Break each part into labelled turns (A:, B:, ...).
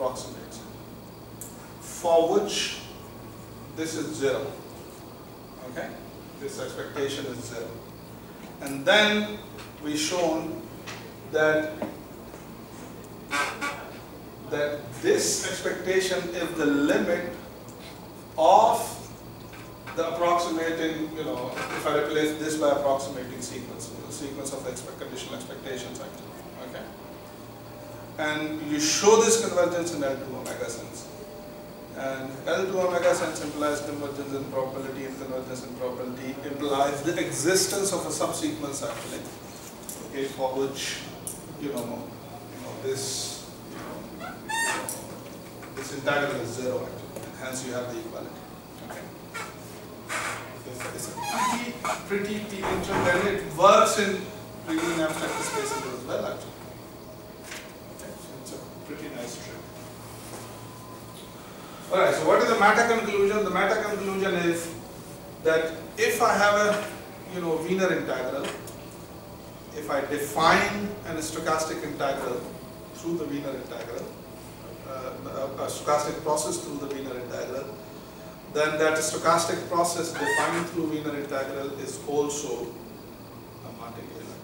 A: approximates, for which this is 0. Okay? This expectation is 0. And then we shown that this expectation is the limit of the approximating, if I replace this by approximating sequence, the sequence of conditional expectations actually. Okay? And you show this convergence in L2 omega sense. And L2 omega sense implies convergence in probability, and convergence in probability implies the existence of a subsequence actually, okay, for which this integral is 0 actually, and hence you have the equality. Okay, it's a pretty integral, and it works in really in abstract spaces as well actually. Okay, so it's a pretty nice trick. Alright, so what is the meta conclusion? The meta conclusion is that if I have a Wiener integral, if I define a stochastic integral through the Wiener integral, a stochastic process through the Wiener integral, then that stochastic process defined through Wiener integral is also a martingale.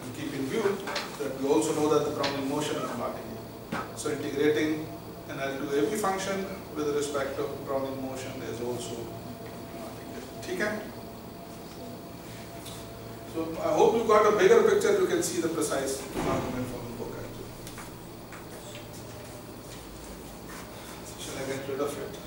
A: And keep in view that we also know that the Brownian motion is a martingale. So integrating an L2 AB function with respect to Brownian motion is also martingale. Okay? So I hope you got a bigger picture. You can see the precise argument from the book actually. So shall I get rid of it?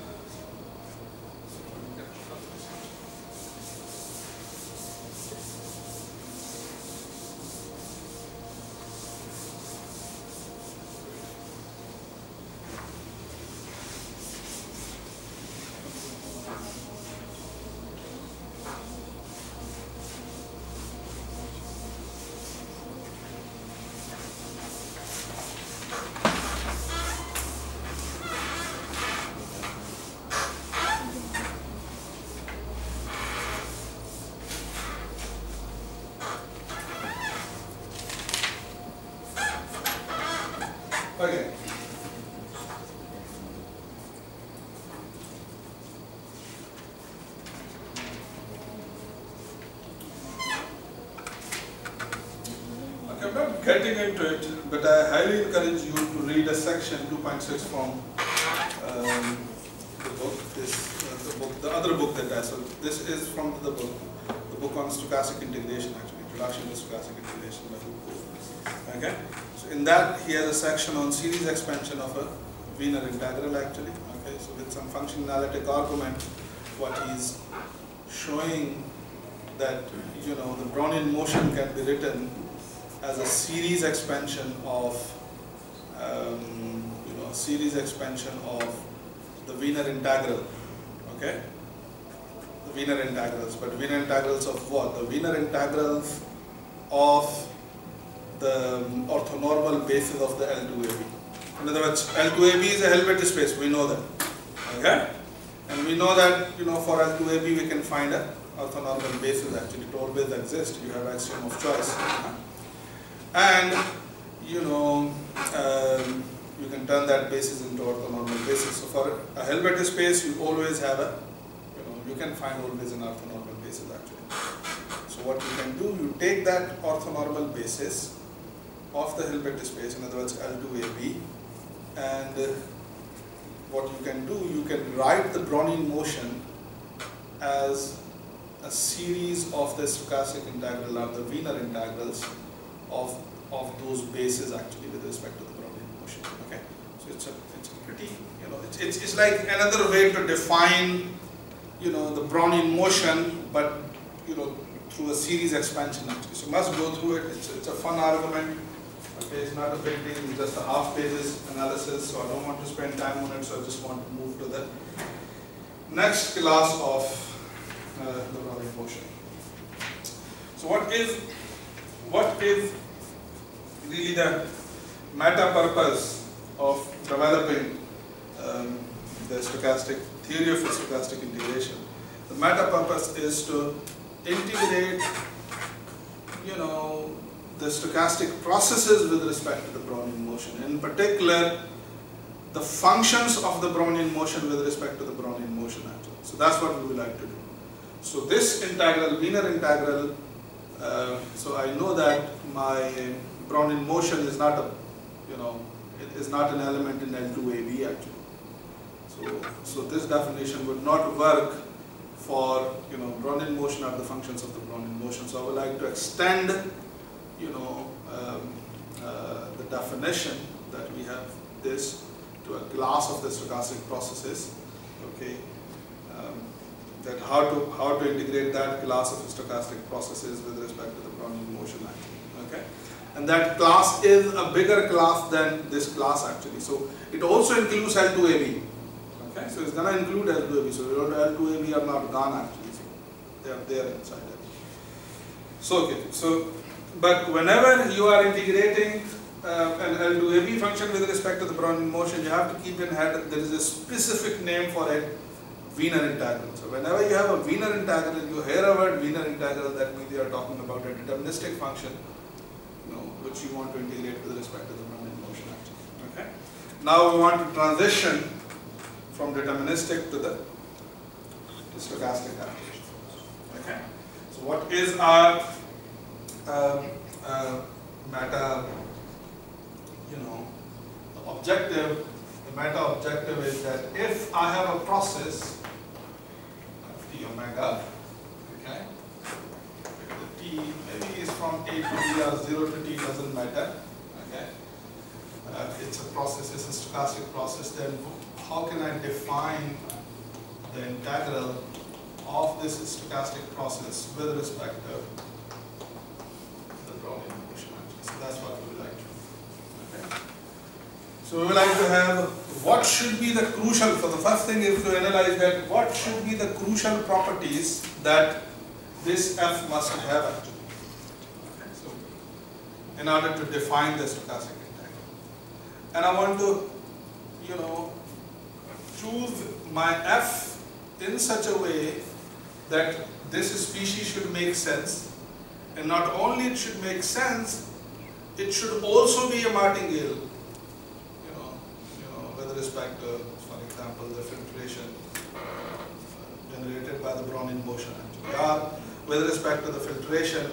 A: Okay. I'm not getting into it, but I highly encourage you to read a section 2.6 from the book, the other book that I saw. This is from the book on stochastic integration actually, Introduction to Stochastic Integration by Sukkur. Okay. In that, he has a section on series expansion of a Wiener integral actually. Okay, so with some function analytic argument, what he's showing that the Brownian motion can be written as a series expansion of the Wiener integral. Okay, the Wiener integrals, but Wiener integrals of what? The Wiener integrals of the orthonormal basis of the L2AB. In other words, L2AB is a Hilbert space, we know that. Okay? And we know that for L2AB we can find a orthonormal basis actually. It always exists. You have axiom of choice. And you can turn that basis into orthonormal basis. So for a Hilbert space you always have you can find always an orthonormal basis actually. So what you can do, you take that orthonormal basis of the Hilbert space, in other words L2AB, and what you can do, you can write the Brownian motion as a series of the stochastic integral or the Wiener integrals of those bases actually with respect to the Brownian motion. Okay, so it's a pretty it's like another way to define the Brownian motion, but through a series expansion actually. So must go through it. It's a fun argument. Okay, it's not a big deal, it's just a half pages analysis, so I don't want to spend time on it, so I just want to move to the next class of the Brownian motion. So what is really the meta purpose of developing the stochastic theory of stochastic integration? The meta purpose is to integrate the stochastic processes with respect to the Brownian motion. In particular, the functions of the Brownian motion with respect to the Brownian motion actually. So that's what we would like to do. So this integral, linear integral, so I know that my Brownian motion is not a, it is not an element in L2AB actually. So this definition would not work for, Brownian motion are the functions of the Brownian motion. So I would like to extend, the definition that we have this to a class of the stochastic processes. Okay, that how to integrate that class of stochastic processes with respect to the Brownian motion actually. Okay, and that class is a bigger class than this class actually. So it also includes L2AB. Okay, so it's gonna include L2AB. So L2AB are not gone actually. So they are there inside it. So okay, so but whenever you are integrating an L2AB function with respect to the Brownian motion, you have to keep in head that there is a specific name for it, Wiener integral. So whenever you have a Wiener integral, you hear a word Wiener integral, that means you are talking about a deterministic function, which you want to integrate with respect to the Brownian motion actually. Okay. Now we want to transition from deterministic to the stochastic application. Okay. So what is our meta? The objective, the meta objective is that if I have a process t omega, okay, the t maybe is from a to b or 0 to t, doesn't matter, okay, it's a process, it's a stochastic process, then how can I define the integral of this stochastic process with respect to the Brownian motion actually? So that's what we would like to do. Okay. So we would like to have what should be the crucial, so the first thing is to analyze that what should be the crucial properties that this f must have actually. Okay. So in order to define the stochastic integral. And I want to, choose my f in such a way that this species should make sense, and not only it should make sense, it should also be a martingale, with respect to, for example, the filtration generated by the Brownian motion actually, or with respect to the filtration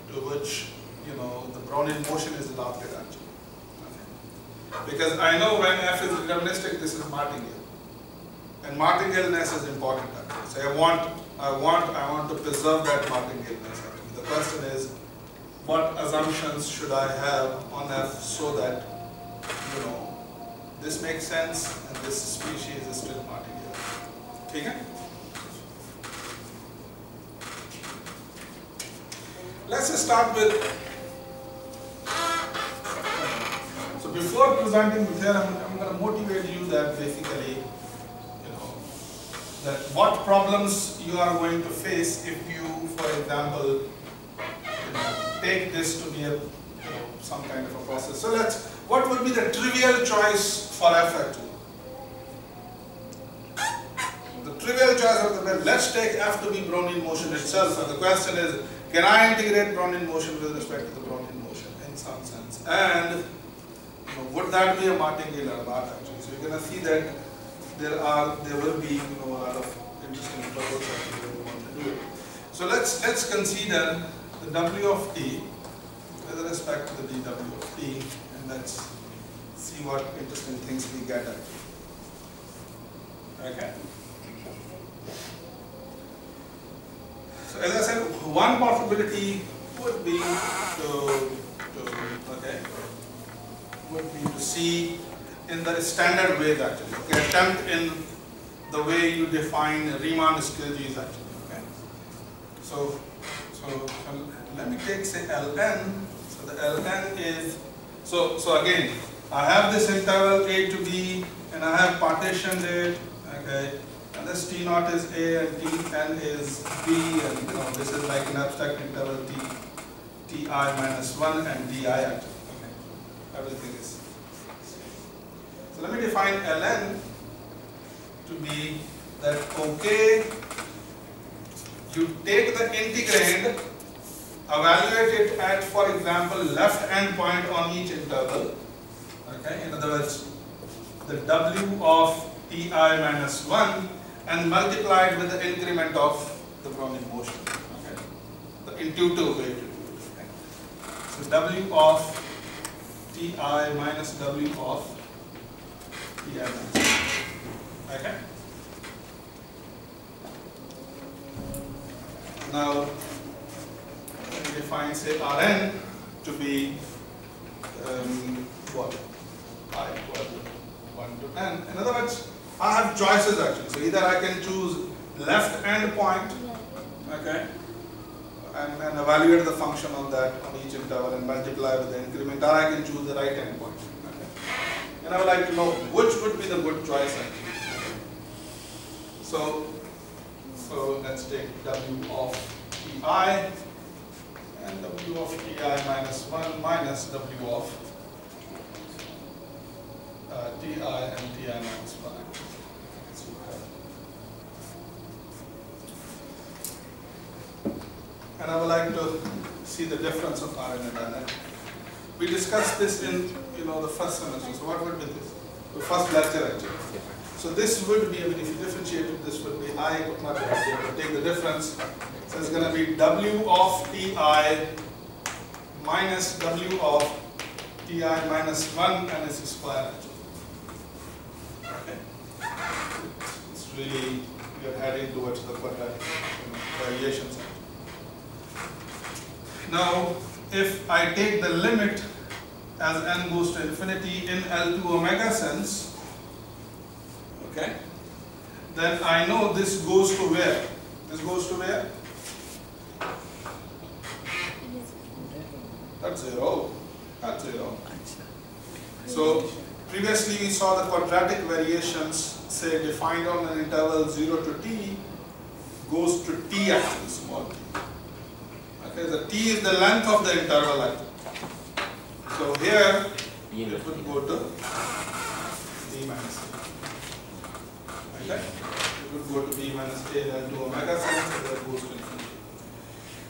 A: to which the Brownian motion is adopted actually. Because I know when f is deterministic, this is a martingale, and martingale-ness is important actually. So I want to preserve that martingale-ness actually. The question is, what assumptions should I have on f so that this makes sense and this species is still martingale. Okay? Let's start with. So before presenting the theorem, I'm going to motivate you that basically, that what problems you are going to face if you, for example, take this to be a some kind of a process. So what would be the trivial choice for f actually? The trivial choice of let's take f to be Brownian motion itself. And the question is, can I integrate Brownian motion with respect to the Brownian motion in some sense? And would that be a martingale or not actually? So you're going to see that there will be a lot of interesting proposals that we want to do it. So let's consider the w of t with respect to the dw of t, and let's see what interesting things we get at. Okay. So as I said, one possibility would be to see in the standard ways actually. Okay, attempt in the way you define Riemann strategies actually. Okay. So let me take say Ln. So the Ln is so again I have this interval a to b and I have partitioned it. Okay. And this t naught is a and tn is b, and this is like an abstract interval ti minus 1 and di actually. Okay. Everything is. So let me define Ln to be that okay, you take the integrand, evaluate it at, for example, left end point on each interval. Okay, in other words, the w of ti minus 1 and multiply it with the increment of the Brownian motion. Okay? The intuitive way to do it. Okay? So w of ti minus w of ti minus 1. Okay? Now, we define, say, Rn to be what? I equal to 1 to n. In other words, I have choices actually. So either I can choose left end point, okay, and evaluate the function on that on each interval and multiply with the increment, or I can choose the right end point. Okay. And I would like to know which would be the good choice actually. So let's take w of ti and w of ti minus 1 minus w of ti and ti minus 1. And I would like to see the difference of Rn and Ln. We discussed this in the first semester. So what would be this? The first lecture actually. So this would be, I mean, if you differentiate it, this would be I could not take the difference. So it's going to be w of ti minus w of ti minus 1 and its square actually. Okay. It's really, we are heading towards the quadratic variations. Now, if I take the limit as n goes to infinity in L2 omega sense, okay, then I know this goes to where? This goes to where? That's 0. That's 0. So, previously we saw the quadratic variations, say, defined on an interval 0 to t, goes to t actually, small t. Okay, the t is the length of the interval actually. So here, it would go to b minus a. Okay? It would go to b minus a and to omega sense, and that goes to infinity.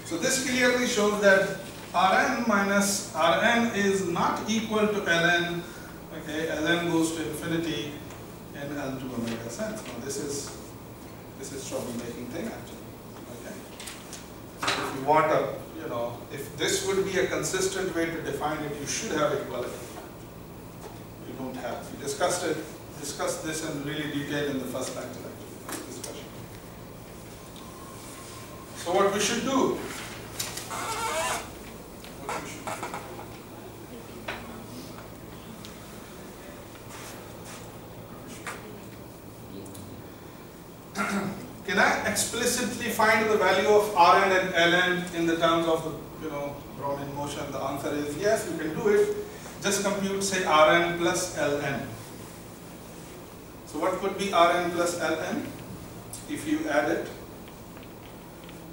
A: So this clearly shows that Rn minus Rn is not equal to Ln. Okay, Ln goes to infinity in L2 omega sense. Now this is troublemaking thing actually. Okay. If you want a, if this would be a consistent way to define it, you should have equality. You don't have. We discussed this in really detail in the first lecture actually, discussion. So what we should do? Can I explicitly find the value of Rn and Ln in the terms of the Brownian motion? The answer is yes, you can do it. Just compute, say, Rn plus Ln. So what could be Rn plus Ln if you add it?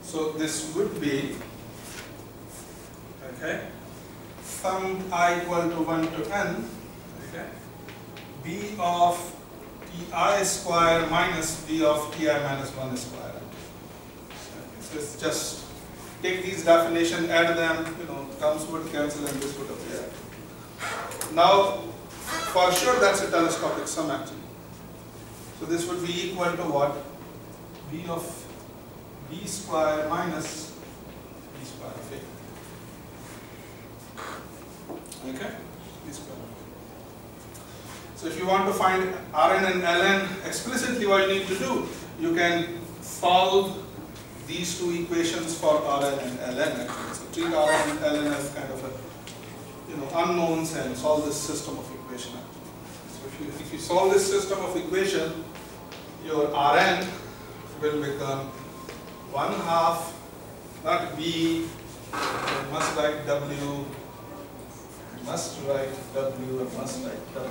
A: So this would be, okay, sum I equal to 1 to n, okay, b of ti square minus b of ti minus 1 square. Okay, so it's just take these definitions, add them, terms would cancel and this would appear. Now, for sure that's a telescopic sum actually. So this would be equal to what? B of b square minus b square of a. Okay? B square. So if you want to find Rn and Ln explicitly, what you need to do, you can solve these two equations for Rn and Ln actually. So treat Rn and Ln as kind of a unknowns and solve this system of equation actually. So if you solve this system of equation, your Rn will become 1/2, not b, you must write w, must write w, and must write w.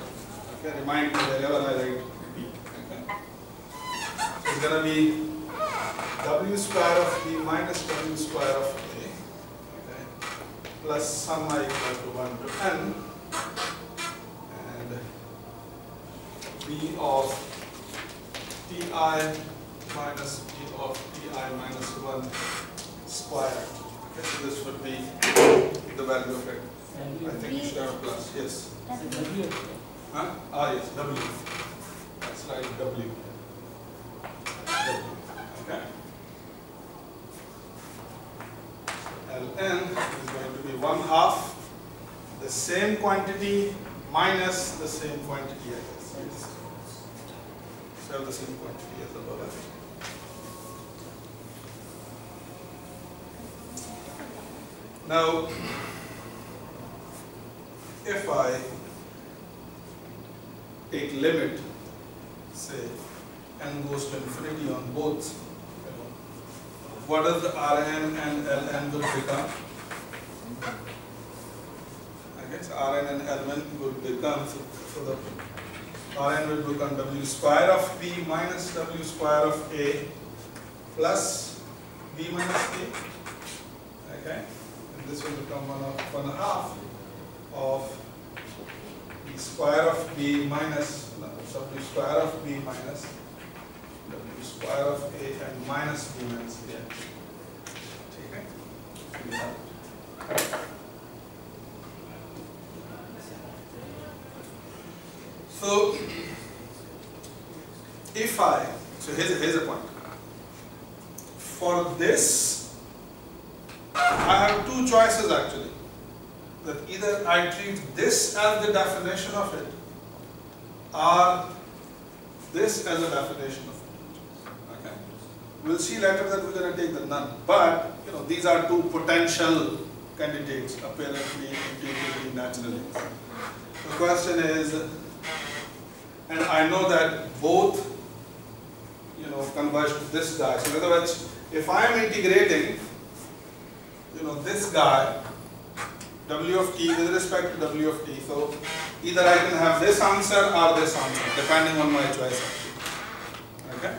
A: Okay, remind me wherever I write b. Okay. So it's going to be w square of b minus w square of a, okay, plus sum I equal to 1 to n, and b of ti minus b of ti minus 1 square. Okay, so this would be the value of it. I think you should have a plus. Yes. Huh? Ah, yes, W. Let's write W. Okay. Ln is going to be 1/2 the same quantity minus the same quantity, I guess. Yes. So have the same quantity as above. Now, if I take limit, say n goes to infinity on both, what does the Rn and Ln would become? I guess Rn and Ln would become, so the Rn will become W square of B minus W square of A plus B minus A. Okay? And this will become 1/2 of B square of B minus W square of B minus W square of A and minus B minus A. Okay? So, if so here's a point. For this, I have two choices actually. That either I treat this as the definition of it, or this as a definition of it. Okay. We'll see later that we're going to take the none. But these are two potential candidates, apparently intuitively, naturally. The question is, and I know that both converge to this guy. So in other words, if I am integrating this guy W of t with respect to W of t, so either I can have this answer or this answer depending on my choice. Okay.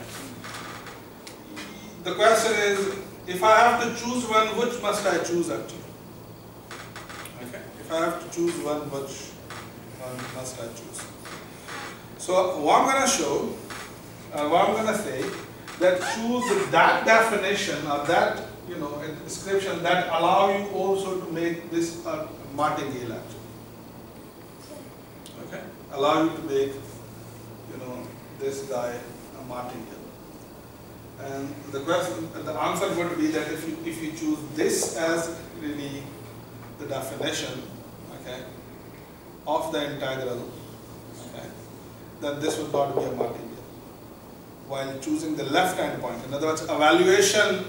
A: The question is, if I have to choose one, which must I choose actually? Okay. If I have to choose one, which one must I choose? So what I'm going to show, what I'm going to say, that choose that definition or that description that allow you also to make this a martingale actually. Okay, allow you to make this guy a martingale. And the question, the answer would be that if you choose this as really the definition, okay, of the integral, okay, then this would not be a martingale. While choosing the left hand point, in other words, evaluation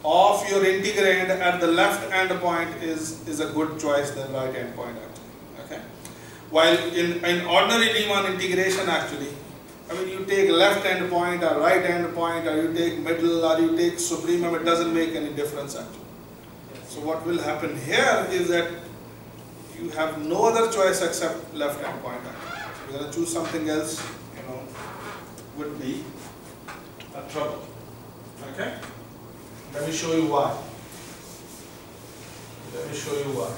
A: of your integrand at the left hand point is a good choice than right hand point actually. Okay. While in ordinary Riemann integration actually, I mean you take left hand point or right hand point or you take middle or you take supremum, it doesn't make any difference actually. So what will happen here is that you have no other choice except left hand point actually. So you're going to choose something else, would be a trouble. Okay. Let me show you why. Let me show you why.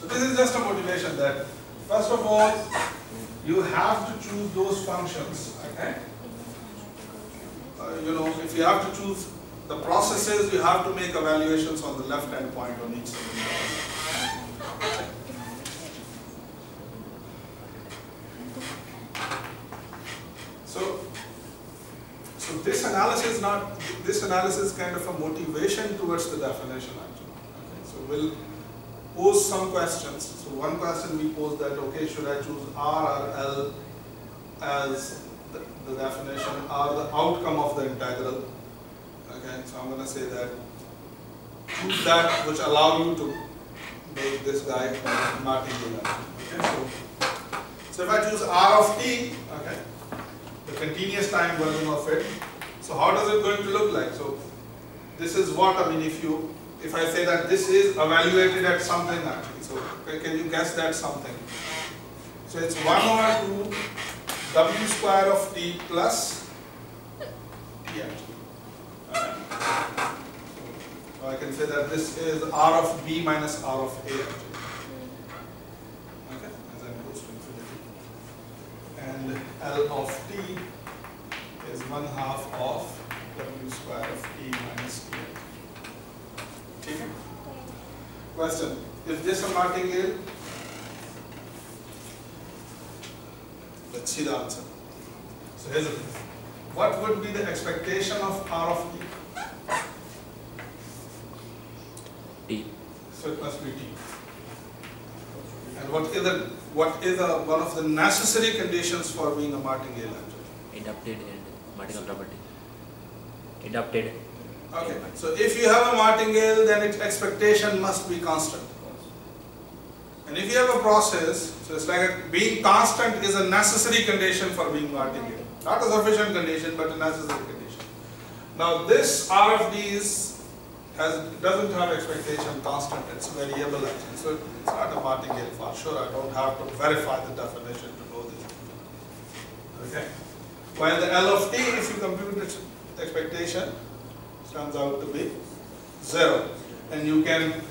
A: So this is just a motivation that, first of all, you have to choose those functions. Okay? If you have to choose the processes, you have to make evaluations on the left-hand point on each side. So this analysis is kind of a motivation towards the definition actually. Okay, so we'll pose some questions. So one question we pose that, okay, should I choose R or L as the definition or the outcome of the integral? Okay, so I'm going to say that choose that which allow you to make this guy martingale. Okay, so if I choose R of t, okay, the continuous time version of it. So how does it going to look like? So this is what, I mean, if I say that this is evaluated at something actually, so can you guess that something? So it's 1/2 W square of t plus t actually. Okay. So I can say that this is R of B minus R of A actually. Okay, as n goes to infinity. And L of t is 1/2 of W square of t minus t. Okay. Question: is this a martingale? Let's see the answer. So here's the thing. What would be the expectation of R of t?
B: T.
A: So it must be t. And what is one of the necessary conditions for being a martingale actually?
B: Adapted and martingale property. Adapted.
A: Okay. So if you have a martingale, then its expectation must be constant. And if you have a process, so it's like being constant is a necessary condition for being martingale. Not a sufficient condition, but a necessary condition. Now this R of D doesn't have expectation constant, it's variable actually. So it's not a martingale for sure. I don't have to verify the definition to know this. Okay. While the L of T, if you compute its expectation, turns out to be 0. And you can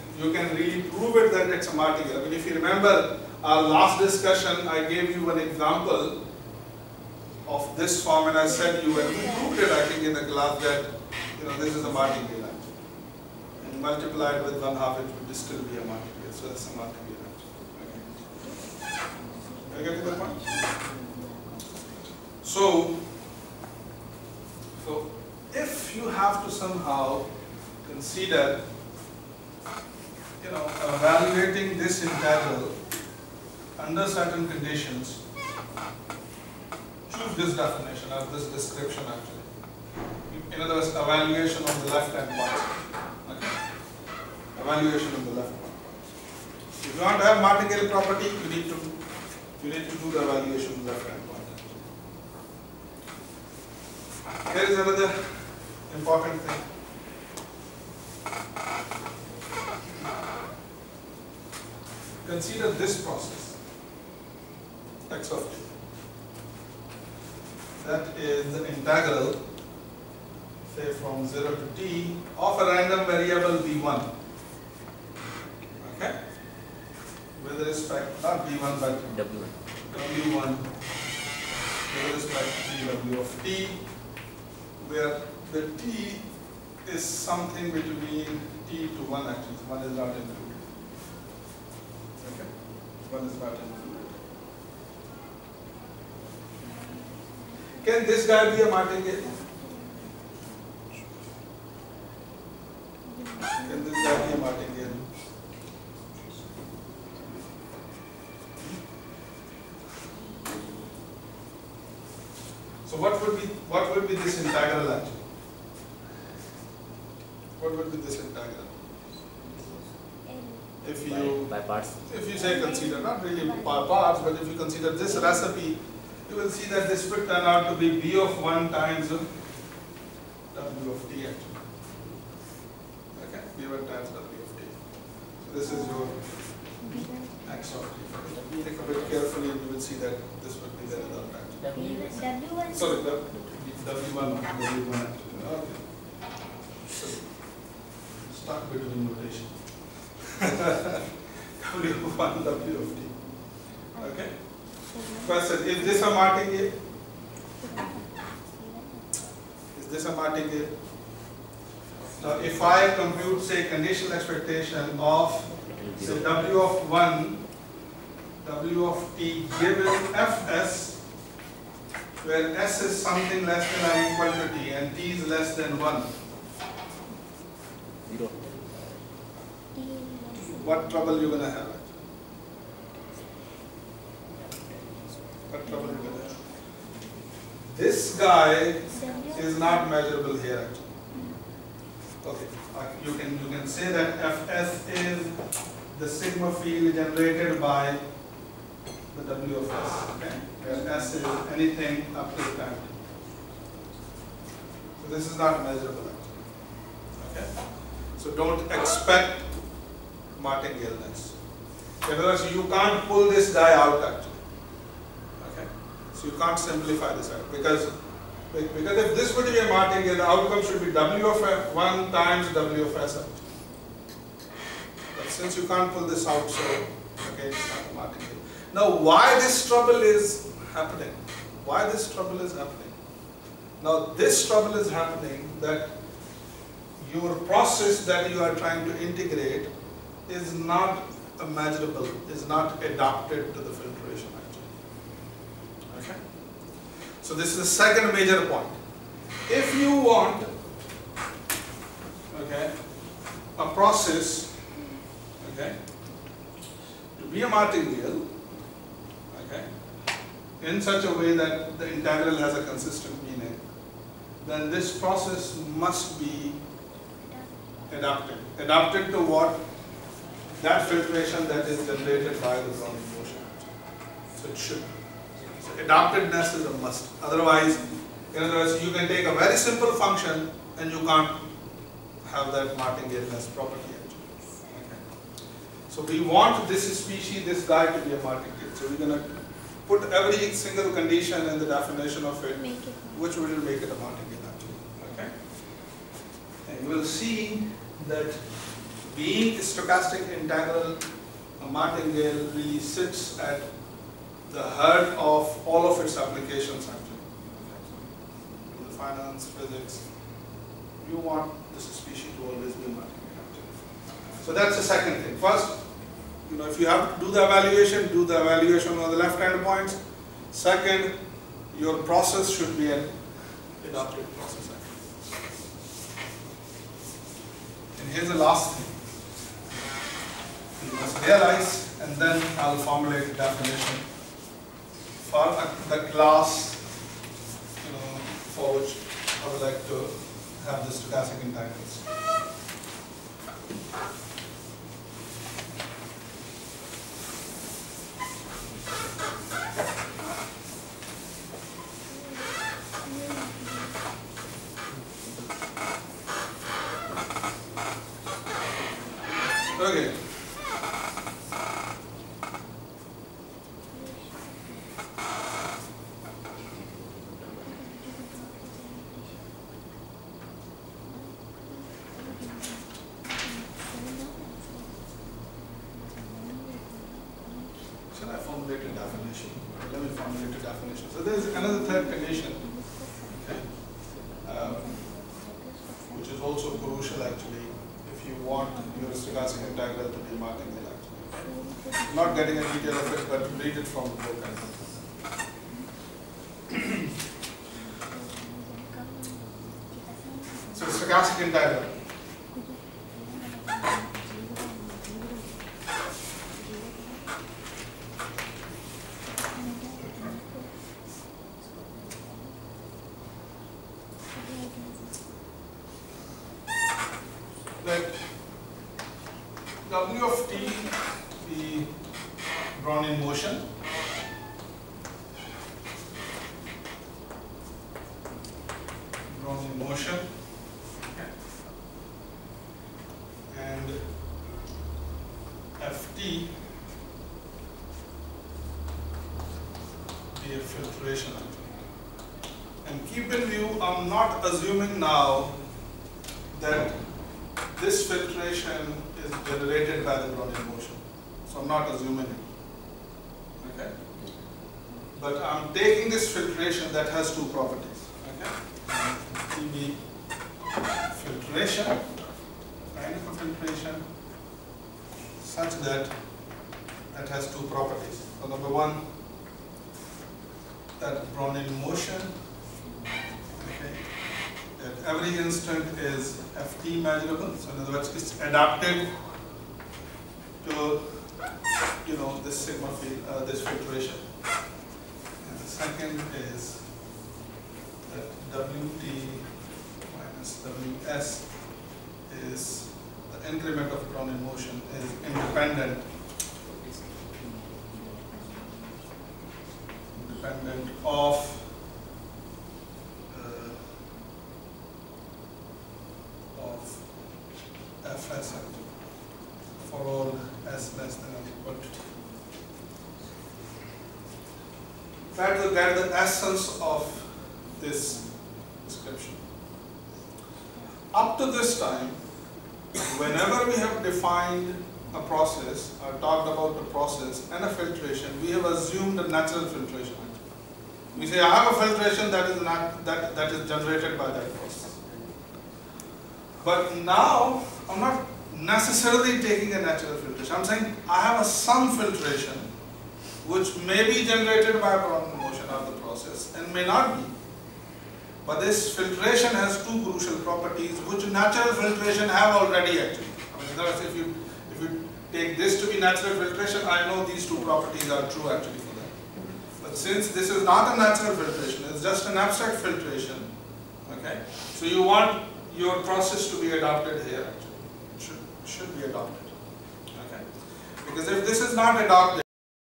A: really prove it that it's a martingale. I mean, if you remember our last discussion, I gave you an example of this form, and I said you proved it, I think, in the class that this is a martingale. And multiplied with 1/2, it would still be a martingale. So it's a martingale. Okay. Are you getting the point? So if you have to somehow consider evaluating this integral under certain conditions, choose this definition or this description actually. In other words, evaluation of the left hand part. Okay? Evaluation of the left hand part. If you want to have martingale property, you need to do the evaluation of the left hand part. Here is another important thing. Consider this process, x of t. That is the integral, say from 0 to t, of a random variable v1. Okay? With respect, not v1 but w1, with respect to w of t, where the t is something between t to 1 actually. 1 is not included. Okay? 1 is not included. Can this guy be a martingale? Can this guy be a martingale? So what would be this integral actually? What would be this integral? If you
B: by parts.
A: If you say consider, not really by parts, but if you consider this recipe, you will see that this would turn out to be b of 1 times w of t actually. Okay, b1 times w of t. So this is your x of t. Think of it carefully and you will see that this would be the result actually. Sorry, w1 actually. Okay. So, stuck between notation. w1 w of t. Okay. Question: is this a martingale? Is this a martingale? Now, if I compute, say, conditional expectation of say w of 1, w of t given fs, where s is something less than or equal to t and t is less than 1.
B: 0.
A: What trouble you gonna have? What trouble you gonna have? This guy is not measurable here actually. Okay, you can say that Fs is the sigma field generated by the W of S. Okay, where S is anything up to the time. So this is not measurable actually. Okay, so don't expect martingale-ness. In other words, you can't pull this guy out actually. Okay, so you can't simplify this out because if this would be a martingale, the outcome should be W of 1 times W of S. But since you can't pull this out, so okay, it's not a martingale. Now, why this trouble is happening? Why this trouble is happening? Now, this trouble is happening that your process that you are trying to integrate is not measurable, is not adapted to the filtration actually. Okay? So this is the second major point. If you want, okay, a process, okay, to be a martingale, okay, in such a way that the integral has a consistent meaning, then this process must be adapted. Adapted to what? That filtration that is generated by the Brownian motion. So it should. So adaptedness is a must. Otherwise, in other words, you can take a very simple function and you can't have that martingale-ness property actually. Okay. So we want this species, this guy to be a martingale. So we're going to put every single condition in the definition of it, which will make it a martingale actually. Okay. And you will see that being a stochastic integral, a martingale really sits at the heart of all of its applications actually. In the finance, physics, you want this species to always be a martingale actually. So that's the second thing. First, if you have to do the evaluation on the left-hand points. Second, your process should be an adapted process actually. And here's the last thing. You must realize, and then I'll formulate a definition for the class for which I would like to have the stochastic integrals. Okay. Should I formulate a definition? Let me formulate a definition. So there is another third condition, okay, which is also crucial actually if you want your stochastic integral to be a martingale actually. I'm not getting a detail of it, but read it from the book. So stochastic integral. Let w of t be Brownian motion. Brownian motion. Okay. And ft be a filtration. And keep in view, I'm not assuming now that this filtration is generated by the Brownian motion. So I'm not assuming it. Okay? But I'm taking this filtration that has two properties. Okay? TB filtration, kind of a filtration, such that it has two properties. So number one, that Brownian motion, okay, at every instant is ft measurable. So in other words, it's adapted to this sigma field, this filtration. And the second is that wt minus ws is the increment of Brownian motion is independent of fs for all s less than or equal to t. That's the essence of this description. Up to this time, whenever we have defined a process or talked about the process and a filtration, we have assumed a natural filtration. We say I have a filtration that is generated by that process. But now I'm not necessarily taking a natural filtration. I'm saying I have some filtration which may be generated by Brownian motion of the process and may not be. But this filtration has two crucial properties which natural filtration have already actually. I mean, in other words, if you take this to be natural filtration, I know these two properties are true actually for that. But since this is not a natural filtration, it's just an abstract filtration, okay? So you want your process to be adopted here actually. It should be adopted, okay? Because if this is not adopted,